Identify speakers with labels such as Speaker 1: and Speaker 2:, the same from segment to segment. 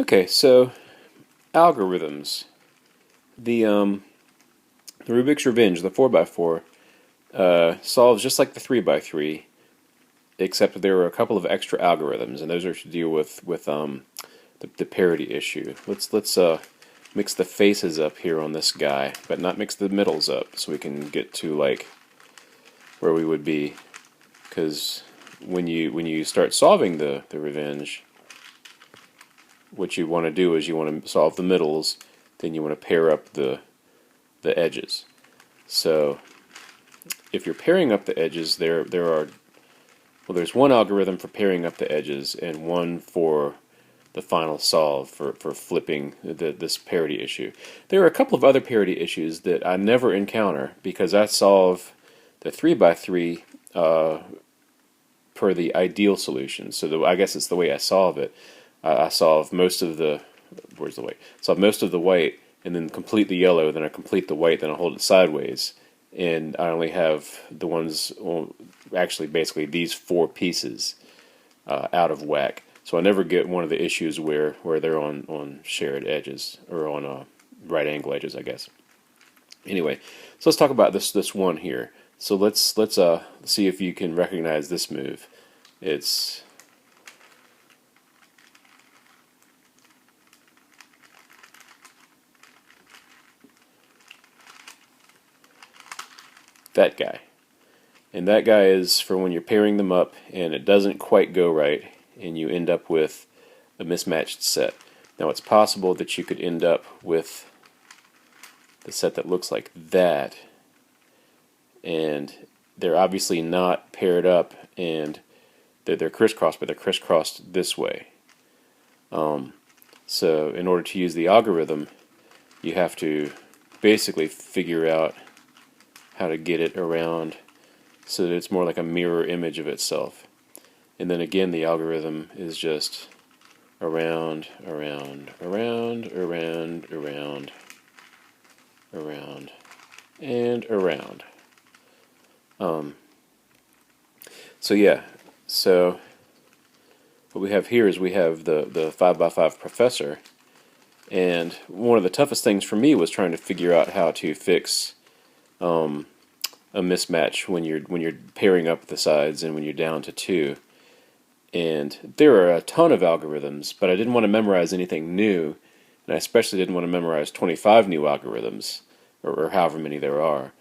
Speaker 1: Okay, so algorithms. The Rubik's Revenge, the 4x4, solves just like the 3x3, except that there are a couple of extra algorithms, and those are to deal with the parity issue. Let's mix the faces up here on this guy, but not mix the middles up, so we can get to like where we would be. Because when you start solving the Revenge, what you want to do is you want to solve the middles, then you want to pair up the edges. So if you're pairing up the edges, there's one algorithm for pairing up the edges and one for the final solve for flipping this parity issue. There are a couple of other parity issues that I never encounter because I solve the 3x3 per the ideal solution. So I guess it's the way I solve it. I solve most of the where's the white? Solve most of the white and then complete the yellow. Then I complete the white. Then I hold it sideways, and I only have the ones. Well, actually, basically these four pieces out of whack. So I never get one of the issues where they're on shared edges or on right angle edges, I guess. Anyway, so let's talk about this one here. So let's see if you can recognize this move. It's that guy. And that guy is for when you're pairing them up and it doesn't quite go right and you end up with a mismatched set. Now it's possible that you could end up with the set that looks like that, and they're obviously not paired up and they're crisscrossed, but they're crisscrossed this way. So in order to use the algorithm, you have to basically figure out how to get it around so that it's more like a mirror image of itself. And then again, the algorithm is just around, around, around, around, around, around, and around. So yeah, so what we have here is we have the 5x5 professor, and one of the toughest things for me was trying to figure out how to fix a mismatch when you're pairing up the sides and when you're down to two. And there are a ton of algorithms, but I didn't want to memorize anything new, and I especially didn't want to memorize 25 new algorithms, or however many there are.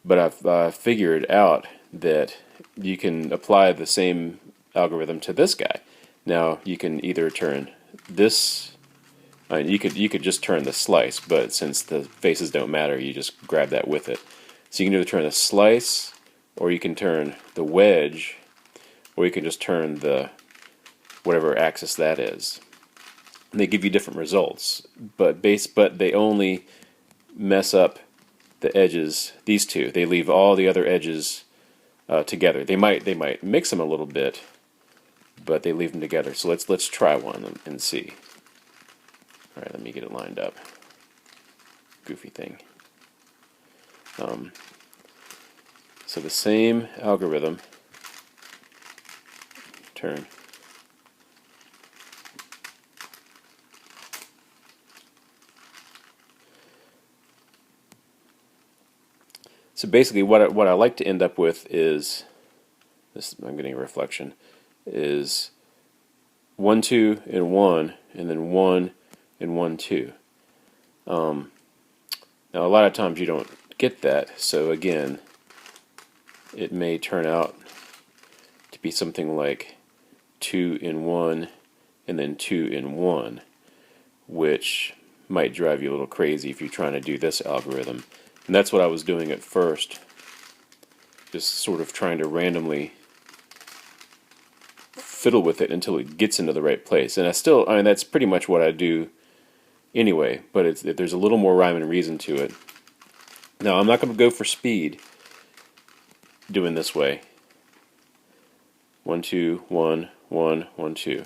Speaker 1: But I've figured out that you can apply the same algorithm to this guy. Now you can either turn this. You could just turn the slice, but since the faces don't matter, you just grab that with it. So you can either turn the slice, or you can turn the wedge, or you can just turn the whatever axis that is. And they give you different results, but they only mess up the edges. These two, they leave all the other edges together. They might mix them a little bit, but they leave them together. So let's try one and see. All right, let me get it lined up. Goofy thing. So the same algorithm. Turn. So basically, what I like to end up with is this. I'm getting a reflection. Is 1 2 and 1, and then 1 and 1 2. Now a lot of times you don't get that. So again, it may turn out to be something like 2 in 1 and then 2 in 1, which might drive you a little crazy if you're trying to do this algorithm. And that's what I was doing at first, just sort of trying to randomly fiddle with it until it gets into the right place. And I mean, that's pretty much what I do anyway, but there's a little more rhyme and reason to it. Now, I'm not going to go for speed doing this way. 1 2 1 1 1 2.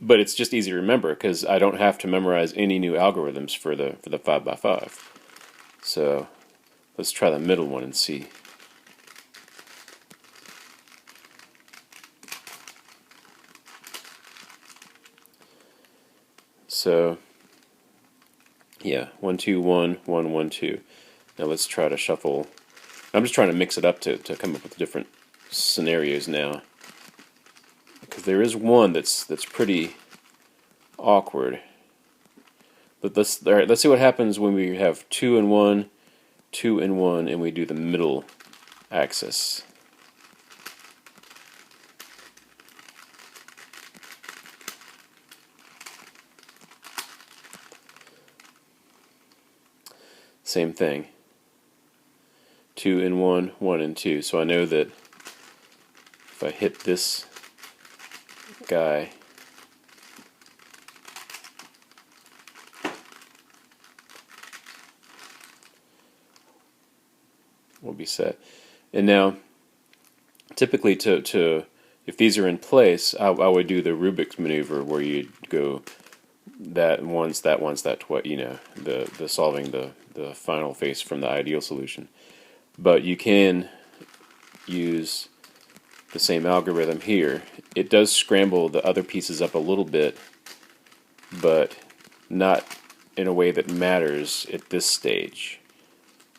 Speaker 1: But it's just easy to remember because I don't have to memorize any new algorithms for the 5x5. So let's try the middle one and see. So yeah, 1 2 1 1 1 2. Now let's try to shuffle. I'm just trying to mix it up to come up with different scenarios now, because there is one that's pretty awkward. But all right, let's see what happens when we have 2 and 1, 2 and 1, and we do the middle axis. Same thing. 2 and 1, 1 and 2. So I know that if I hit this guy, we'll be set. And now, typically if these are in place, I would do the Rubik's maneuver where you go that once, that twice, the solving the final face from the ideal solution. But you can use the same algorithm here. It does scramble the other pieces up a little bit, but not in a way that matters at this stage.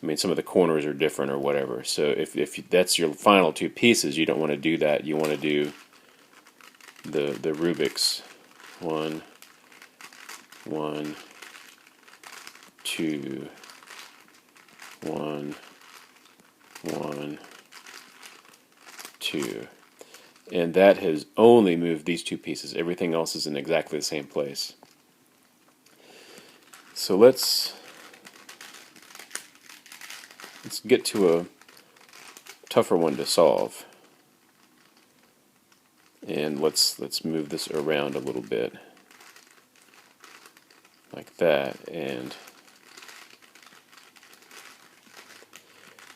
Speaker 1: I mean, some of the corners are different or whatever. So if that's your final two pieces, you don't want to do that. You want to do the Rubik's 1 1 2 1 1 2, and that has only moved these two pieces. Everything else is in exactly the same place. So let's get to a tougher one to solve, and let's move this around a little bit like that, and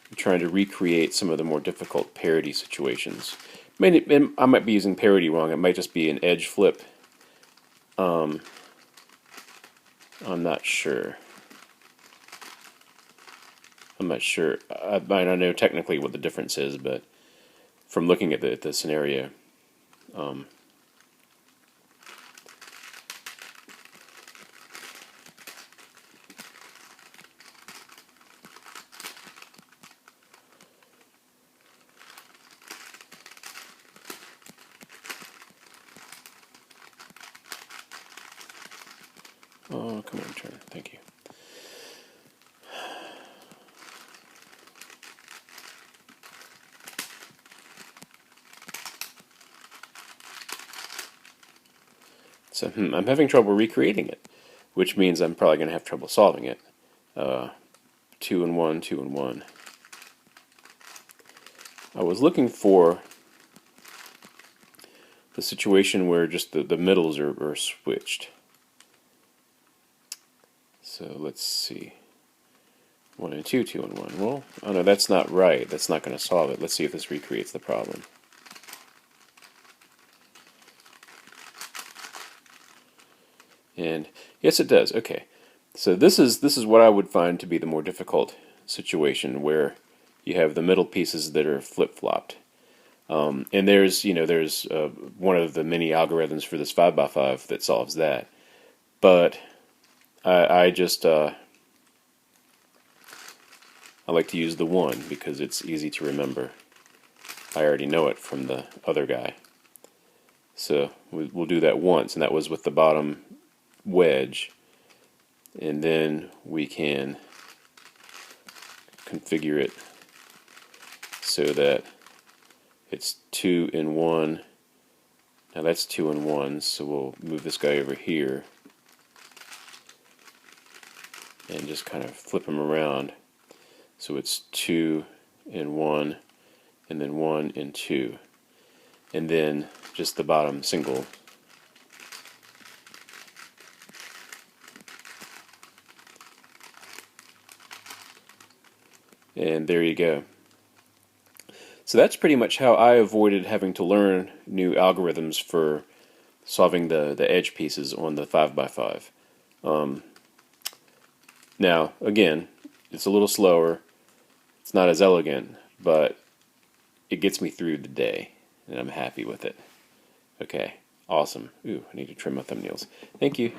Speaker 1: I'm trying to recreate some of the more difficult parity situations. I might be using parity wrong. It might just be an edge flip. I'm not sure. I'm not sure. I don't know technically what the difference is, but from looking at the scenario, oh, come on, turn. Thank you. So I'm having trouble recreating it, which means I'm probably going to have trouble solving it. 2 and 1, 2 and 1. I was looking for the situation where just the middles are switched. So let's see. 1 and 2, 2 and 1. Well, oh no, that's not right. That's not going to solve it. Let's see if this recreates the problem. And yes, it does. Okay. So this is what I would find to be the more difficult situation, where you have the middle pieces that are flip-flopped. And there's one of the many algorithms for this 5x5 that solves that. But I just I like to use the 1 because it's easy to remember. I already know it from the other guy. So we'll do that once, and that was with the bottom wedge. And then we can configure it so that it's 2 and 1. Now that's 2 and 1, so we'll move this guy over here and just kind of flip him around. So it's 2 and 1, and then 1 and 2. And then just the bottom single. And there you go. So that's pretty much how I avoided having to learn new algorithms for solving the edge pieces on the 5x5. Now, again, it's a little slower. It's not as elegant, but it gets me through the day, and I'm happy with it. Okay, awesome. Ooh, I need to trim my thumbnails. Thank you.